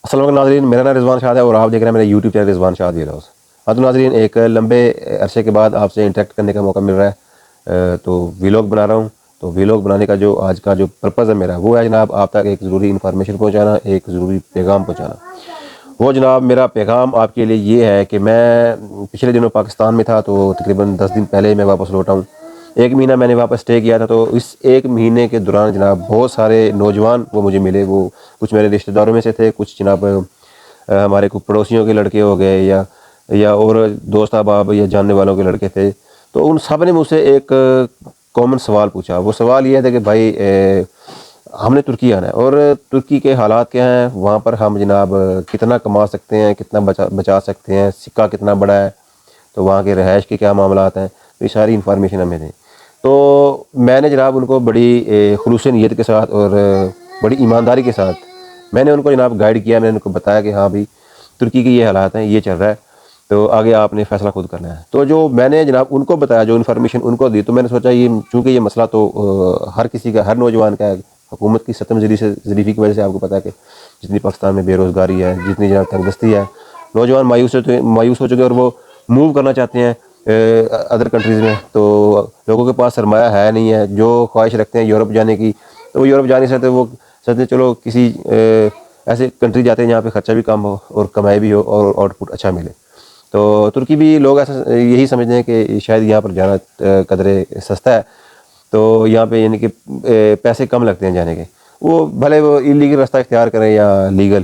السلام علیکم ناظرین، میرا نام رضوان شاد ہے اور آپ دیکھ رہے ہیں میرے یوٹیوب چینل رضوان شاد ویلوز۔ ہاں تو ناظرین، ایک لمبے عرصے کے بعد آپ سے انٹریکٹ کرنے کا موقع مل رہا ہے، تو ویلوگ بنا رہا ہوں۔ تو ویلوگ بنانے کا جو آج کا جو پرپز ہے میرا، وہ ہے جناب آپ تک ایک ضروری انفارمیشن پہنچانا، ایک ضروری پیغام پہنچانا۔ وہ جناب میرا پیغام آپ کے لیے یہ ہے کہ میں پچھلے دنوں پاکستان میں تھا، تو تقریباً 10 دن پہلے میں واپس لوٹا ہوں۔ 1 مہینہ میں نے واپس اسٹے کیا تھا، تو اس 1 مہینے کے دوران جناب بہت سارے نوجوان وہ مجھے ملے۔ وہ کچھ میرے رشتہ داروں میں سے تھے، کچھ جناب ہمارے کو پڑوسیوں کے لڑکے ہو گئے، یا اور دوست احباب یا جاننے والوں کے لڑکے تھے۔ تو ان سب نے مجھ سے ایک کامن سوال پوچھا۔ وہ سوال یہ تھا کہ بھائی ہم نے ترکی آنا ہے، اور ترکی کے حالات کیا ہیں، وہاں پر ہم جناب کتنا کما سکتے ہیں، کتنا بچا سکتے ہیں، سکہ کتنا بڑا ہے، تو وہاں کے رہائش کے کیا معاملات ہیں، تو یہ ساری انفارمیشن ہمیں دیں۔ تو میں نے جناب ان کو بڑی خلوص نیت کے ساتھ اور بڑی ایمانداری کے ساتھ میں نے ان کو جناب گائیڈ کیا۔ میں نے ان کو بتایا کہ ہاں بھائی ترکی کے یہ حالات ہیں، یہ چل رہا ہے، تو آگے آپ نے فیصلہ خود کرنا ہے۔ تو جو میں نے جناب ان کو بتایا، جو انفارمیشن ان کو دی، تو میں نے سوچا یہ چونکہ یہ مسئلہ تو ہر کسی کا، ہر نوجوان کا ہے، حکومت کی ستم ظریفی کی وجہ سے آپ کو پتہ ہے کہ جتنی پاکستان میں بے روزگاری ہے، جتنی جناب تنگ دستی ہے، نوجوان مایوس ہو چکے اور وہ موو کرنا چاہتے ہیں ادر کنٹریز میں۔ تو لوگوں کے پاس سرمایہ ہے نہیں ہے، جو خواہش رکھتے ہیں یورپ جانے کی، تو وہ یورپ جا نہیں سکتے۔ وہ سوچتے چلو کسی ایسے کنٹری جاتے ہیں جہاں پہ خرچہ بھی کم ہو اور کمائی بھی ہو اور آؤٹ پٹ اچھا ملے۔ تو ترکی بھی لوگ ایسا یہی سمجھتے ہیں کہ شاید یہاں پر جانا قدرے سستا ہے، تو یہاں پہ یعنی کہ پیسے کم لگتے ہیں جانے کے، وہ بھلے وہ انلیگل راستہ اختیار کریں یا لیگل۔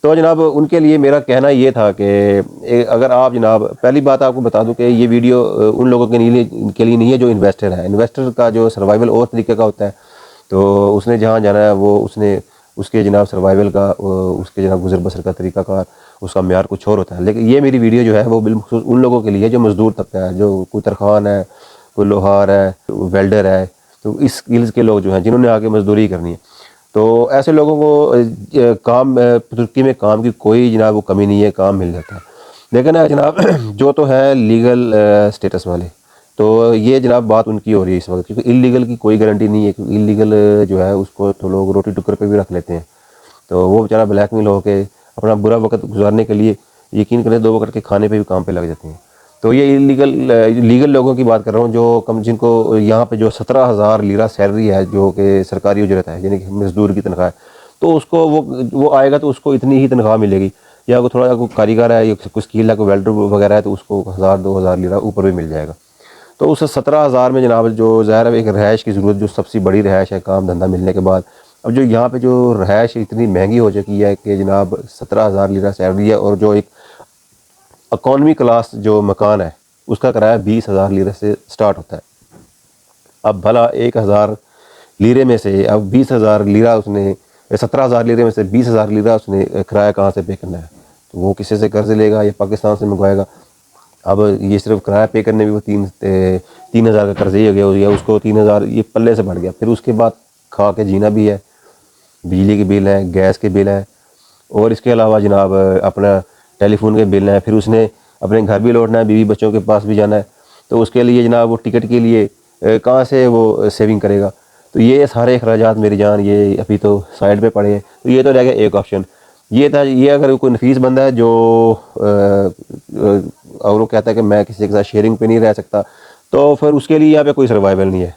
تو جناب ان کے لیے میرا کہنا یہ تھا کہ اگر آپ جناب، پہلی بات آپ کو بتا دوں کہ یہ ویڈیو ان لوگوں کے لیے نہیں ہے جو انویسٹر ہے۔ انویسٹر کا جو سروائیول اور طریقے کا ہوتا ہے، تو اس نے جہاں جانا ہے وہ اس کے جناب سروائیول کا، اس کے جناب گزر بسر کا طریقہ کار، اس کا معیار کچھ اور ہوتا ہے۔ لیکن یہ میری ویڈیو جو ہے وہ بالخصوص ان لوگوں کے لیے جو مزدور طبقہ ہے، جو کوئی ترخوان ہے، کوئی لوہار ہے، ویلڈر ہے، تو اس اسکلز کے لوگ جو ہیں جنہوں نے آگے مزدوری کرنی ہے، تو ایسے لوگوں کو کام ترکی میں کام کی کوئی جناب وہ کمی نہیں ہے، کام مل جاتا ہے۔ لیکن جناب جو تو ہے لیگل سٹیٹس والے، تو یہ جناب بات ان کی ہو رہی ہے اس وقت، کیونکہ انلیگل کی کوئی گارنٹی نہیں ہے، کیونکہ انلیگل جو ہے اس کو تو لوگ روٹی ٹکر پہ بھی رکھ لیتے ہیں، تو وہ بیچارہ بلیک میل ہو کے اپنا برا وقت گزارنے کے لیے یقین کریں 2 وقت کے کھانے پہ بھی کام پہ لگ جاتے ہیں۔ تو یہ لیگل لوگوں کی بات کر رہا ہوں، جو جن کو یہاں پہ جو 17,000 لیرہ سیلری ہے، جو کہ سرکاری اجرت ہے، یعنی کہ مزدور کی تنخواہ ہے، تو اس کو وہ آئے گا تو اس کو اتنی ہی تنخواہ ملے گی، یا کوئی تھوڑا کوئی کاریگر ہے یا کوئی اسکیل ہے، کوئی ویلڈر وغیرہ ہے، تو اس کو 1,000-2,000 لیرہ اوپر بھی مل جائے گا۔ تو اس 17,000 میں جناب جو ظاہر ہے ایک رہائش کی ضرورت، جو سب سے بڑی رہائش ہے کام دھندہ ملنے کے بعد، اب جو یہاں پہ جو رہائش اتنی مہنگی ہو چکی ہے کہ جناب 17,000 لیرہ سیلری ہے، اور جو ایک اکانومی کلاس جو مکان ہے اس کا کرایہ 20,000 لیرہ سے سٹارٹ ہوتا ہے۔ اب بھلا 1,000 لیرے میں سے اب 20,000 لیرہ اس نے 17,000 لیرے میں سے 20,000 لیرہ اس نے کرایہ کہاں سے پے کرنا ہے؟ تو وہ کسی سے قرض لے گا یا پاکستان سے منگوائے گا؟ اب یہ صرف کرایہ پے کرنے بھی وہ 3,000 کا قرض ہی ہو گیا، اس کو 3,000 یہ پلے سے بڑھ گیا۔ پھر اس کے بعد کھا کے جینا بھی ہے، بجلی کے بل ہیں، گیس کے بل ہیں، اور اس کے علاوہ جناب اپنا ٹیلی فون کے بل ہیں، پھر اس نے اپنے گھر بھی لوٹنا ہے، بیوی بچوں کے پاس بھی جانا ہے، تو اس کے لیے جناب وہ ٹکٹ کے لیے کہاں سے وہ سیونگ کرے گا؟ تو یہ سارے اخراجات میری جان یہ ابھی تو سائڈ پہ پڑے ہیں۔ تو یہ تو رہ گیا ایک آپشن، یہ تھا یہ اگر کوئی نفیس بندہ ہے جو اور وہ کہتا ہے کہ میں کسی کے ساتھ شیئرنگ پہ نہیں رہ سکتا، تو پھر اس کے لیے یہاں پہ کوئی سروائیول نہیں ہے،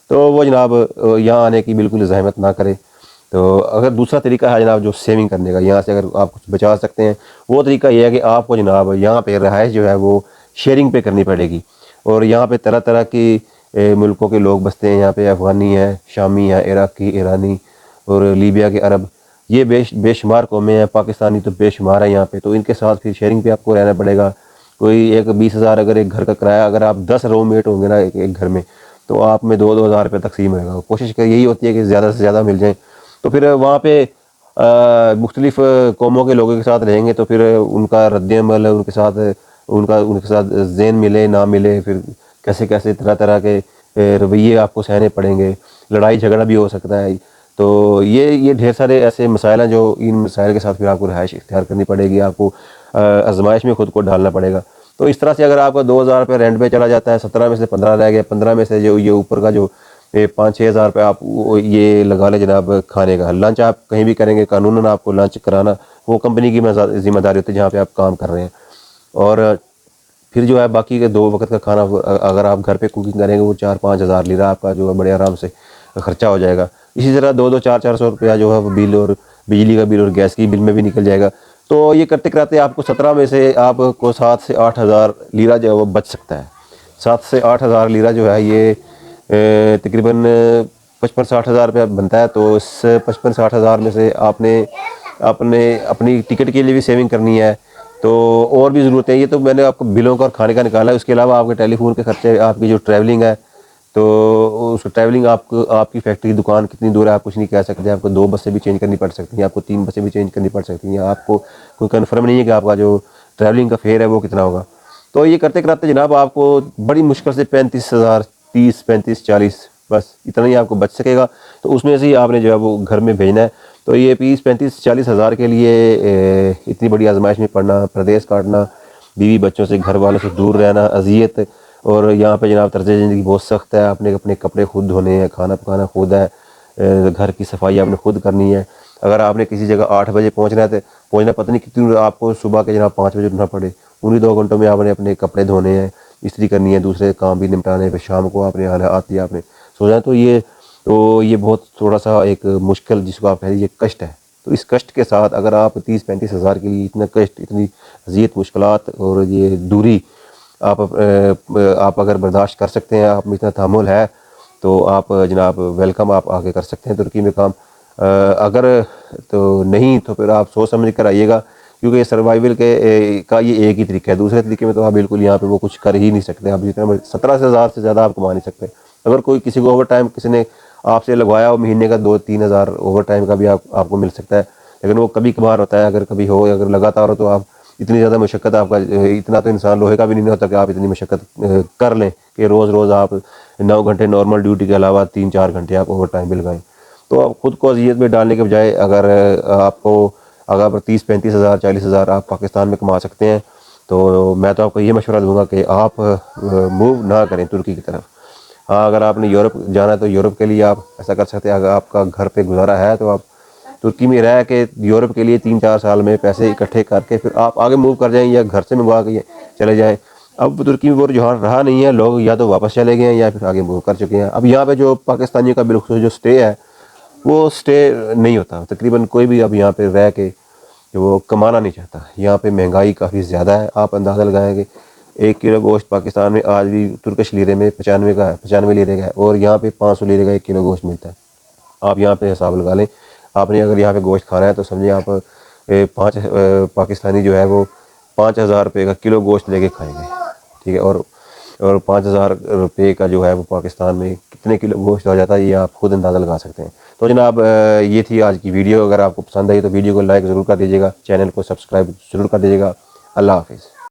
تو وہ جناب یہاں آنے کی بالکل زحمت نہ کرے۔ تو اگر دوسرا طریقہ ہے جناب جو سیونگ کرنے کا، یہاں سے اگر آپ کچھ بچا سکتے ہیں، وہ طریقہ یہ ہے کہ آپ کو جناب یہاں پہ رہائش جو ہے وہ شیئرنگ پہ کرنی پڑے گی۔ اور یہاں پہ طرح طرح کی ملکوں کے لوگ بستے ہیں، یہاں پہ افغانی ہیں، شامی ہیں، عراقی، ایرانی اور لیبیا کے عرب، یہ بے شمار قومیں ہیں، پاکستانی تو بے شمار ہیں یہاں پہ، تو ان کے ساتھ پھر شیئرنگ پہ آپ کو رہنا پڑے گا۔ کوئی ایک 20,000 اگر ایک گھر کا کرایہ، اگر آپ 10 روم میٹ ہوں گے نا ایک گھر میں، تو آپ میں 2,000 روپے تقسیم ہوئے گا۔ کوشش یہی ہوتی ہے کہ زیادہ سے زیادہ مل جائیں، تو پھر وہاں پہ مختلف قوموں کے لوگوں کے ساتھ رہیں گے، تو پھر ان کا رد عمل ان کے ساتھ ذہن ملے نہ ملے، پھر کیسے کیسے طرح طرح کے رویے آپ کو سہنے پڑیں گے، لڑائی جھگڑا بھی ہو سکتا ہے۔ تو یہ ڈھیر سارے ایسے مسائل ہیں جو ان مسائل کے ساتھ پھر آپ کو رہائش اختیار کرنی پڑے گی، آپ کو آزمائش میں خود کو ڈالنا پڑے گا۔ تو اس طرح سے اگر آپ کا 2,000 روپے رینٹ پہ چلا جاتا ہے، 17 میں سے 15 رہ گیا، 15 میں سے جو یہ اوپر کا جو 5-6 ہزار روپے آپ یہ لگا لیں جناب کھانے کا، لنچ آپ کہیں بھی کریں گے، قانوناً آپ کو لنچ کرانا وہ کمپنی کی ذمہ داری ہوتی ہے جہاں پہ آپ کام کر رہے ہیں. اور پھر جو ہے باقی کے 2 وقت کا کھانا اگر آپ گھر پہ کوکنگ کریں گے وہ 4-5 ہزار لیرہ آپ کا جو ہے بڑے آرام سے خرچہ ہو جائے گا. اسی طرح 2-400 روپیہ جو ہے وہ بل اور بجلی کا بل اور گیس کی بل میں بھی نکل جائے گا. تو یہ کرتے کراتے آپ کو 17 میں سے آپ کو 7-8 ہزار لیرہ جو ہے وہ بچ سکتا ہے. 7-8 ہزار لیرہ جو ہے یہ تقریباً 55-60 ہزار روپیہ بنتا ہے. تو اس 55-60 ہزار میں سے آپ نے اپنی ٹکٹ کے لیے بھی سیونگ کرنی ہے. تو اور بھی ضرورتیں ہیں. یہ تو میں نے آپ کو بلوں کا اور کھانے کا نکالا ہے. اس کے علاوہ آپ کے ٹیلی فون کے خرچے, آپ کی جو ٹریولنگ ہے, تو اس ٹریولنگ آپ کی فیکٹری کی دکان کتنی دور ہے آپ کچھ نہیں کہہ سکتے. آپ کو 2 بسیں بھی چینج کرنی پڑ سکتی ہیں, آپ کو 3 بسیں بھی چینج کرنی پڑ سکتی ہیں. آپ کو کوئی کنفرم نہیں ہے کہ آپ کا جو ٹریولنگ کا فیئر ہے وہ کتنا ہوگا. تو یہ کرتے کراتے جناب آپ کو بڑی مشکل سے 35 ہزار 30-35-40 بس اتنا ہی آپ کو بچ سکے گا. تو اس میں سے ہی آپ نے جو ہے وہ گھر میں بھیجنا ہے. تو یہ 35-40 ہزار کے لیے اتنی بڑی آزمائش میں پڑنا, پردیس کاٹنا, بیوی بچوں سے گھر والوں سے دور رہنا, اذیت, اور یہاں پہ جناب طرز زندگی بہت سخت ہے. آپ نے اپنے کپڑے خود دھونے ہیں, کھانا پکانا خود ہے, گھر کی صفائی آپ نے خود کرنی ہے. اگر آپ نے کسی جگہ 8 بجے پہنچنا ہے تو پہنچنا پتہ نہیں کتنی آپ کو صبح کے جناب 5 بجے اٹھنا پڑے. انہیں 2 گھنٹوں میں آپ نے اپنے کپڑے دھونے ہیں, استری کرنی ہے, دوسرے کام بھی نمٹانے ہیں. پھر شام کو آپ نے آتی آپ نے سو جائیں. تو یہ بہت تھوڑا سا ایک مشکل جس کو آپ کہہ لیجیے کشٹ ہے. تو اس کشٹ کے ساتھ اگر آپ 30-35 ہزار کے لیے اتنا کشٹ, اتنی اذیت, مشکلات اور یہ دوری آپ اگر برداشت کر سکتے ہیں, آپ میں اتنا تحمل ہے, تو آپ جناب ویلکم, آپ آگے کر سکتے ہیں ترکی میں کام. اگر تو نہیں تو پھر آپ سوچ سمجھ کر آئیے گا, کیونکہ یہ سروائیول کا یہ ایک ہی طریقہ ہے. دوسرے طریقے میں تو آپ بالکل یہاں پہ وہ کچھ کر ہی نہیں سکتے. آپ جتنا 17 ہزار سے زیادہ آپ کما نہیں سکتے. اگر کوئی کسی کو اوور ٹائم کسی نے آپ سے لگوایا ہو مہینے کا 2-3 ہزار اوور ٹائم کا بھی آپ کو مل سکتا ہے, لیکن وہ کبھی کبھار ہوتا ہے. اگر کبھی ہو, اگر لگاتار ہو, تو آپ اتنی زیادہ مشقت آپ کا, اتنا تو انسان لوہے کا بھی نہیں ہوتا کہ آپ اتنی مشقت کر لیں کہ روز آپ 9 گھنٹے نارمل ڈیوٹی کے علاوہ 3-4 گھنٹے آپ اوور ٹائم بھی لگائیں. تو آپ خود کو اذیت میں ڈالنے کے بجائے اگر 30-35 ہزار 40 ہزار آپ پاکستان میں کما سکتے ہیں, تو میں تو آپ کو یہ مشورہ دوں گا کہ آپ موو نہ کریں ترکی کی طرف. ہاں, اگر آپ نے یورپ جانا ہے تو یورپ کے لیے آپ ایسا کر سکتے ہیں. اگر آپ کا گھر پہ گزارا ہے تو آپ ترکی میں رہ کے یورپ کے لیے 3-4 سال میں پیسے اکٹھے کر کے پھر آپ آگے موو کر جائیں, یا گھر سے منگوا کے چلے جائیں. اب ترکی میں وہ رجحان رہا نہیں ہے. لوگ یا تو واپس چلے گئے ہیں یا پھر آگے موو کر چکے ہیں. اب یہاں پہ جو پاکستانیوں کا بالخصوص جو سٹے ہے وہ سٹے نہیں ہوتا. تقریباً کوئی بھی اب یہاں پہ رہ کے وہ کمانا نہیں چاہتا. یہاں پہ مہنگائی کافی زیادہ ہے. آپ اندازہ لگائیں کہ 1 کلو گوشت پاکستان میں آج بھی ترکش لیرے میں 95 کا ہے, 95 لیرے کا ہے, اور یہاں پہ 500 لیرے کا 1 کلو گوشت ملتا ہے. آپ یہاں پہ حساب لگا لیں. آپ نے اگر یہاں پہ گوشت کھانا ہے تو سمجھیں آپ 5 پاکستانی جو ہے وہ 5,000 روپے کا کلو گوشت لے کے کھائیں گے, ٹھیک ہے. اور 5,000 روپے کا جو ہے وہ پاکستان میں کتنے کلو گوشت ہو جاتا ہے یہ آپ خود اندازہ لگا سکتے ہیں. تو جناب یہ تھی آج کی ویڈیو. اگر آپ کو پسند آئی تو ویڈیو کو لائک ضرور کر دیجیے گا, چینل کو سبسکرائب ضرور کر دیجیے گا. اللہ حافظ.